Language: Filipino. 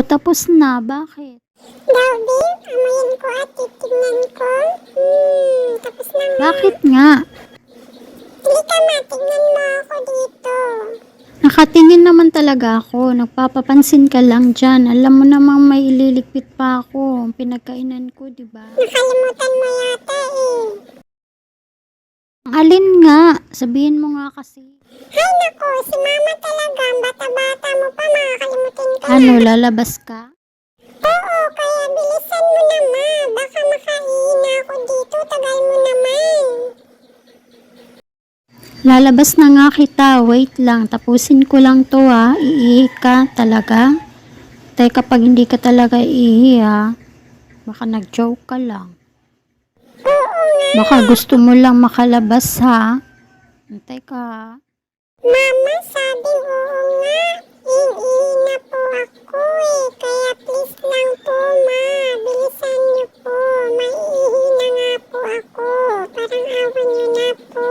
tapos na. Bakit? Daw, babe, amoyin ko at titignan ko. Tapos na nga. Bakit nga? Halika ma, tignan mo ako dito. Nakatingin naman talaga ako. Nagpapapansin ka lang dyan. Alam mo namang may ililigpit pa ako. Ang pinagkainan ko, di ba? Nakalimutan mo yata eh. Ang alin nga? Sabihin mo nga kasi. Hay nako, si mama talaga. Bata-bata mo pa, makakalimutan ka Ano, na. lalabas ka? Oo, kaya bilisan mo naman. Baka makaiina ako dito. Tagal mo naman. Lalabas na nga kita. Wait lang. Tapusin ko lang to ha. Iihi ka talaga? Teka, pag hindi ka talaga iihi ha. Baka nag-joke ka lang. Oo nga. Baka gusto mo lang makalabas ha. Teka. Mama, sabing oo nga. Iihi na po ako eh. Kaya please lang po, ma. Bilisan niyo po. Maiihi na nga po ako. Parang awan niyo na po.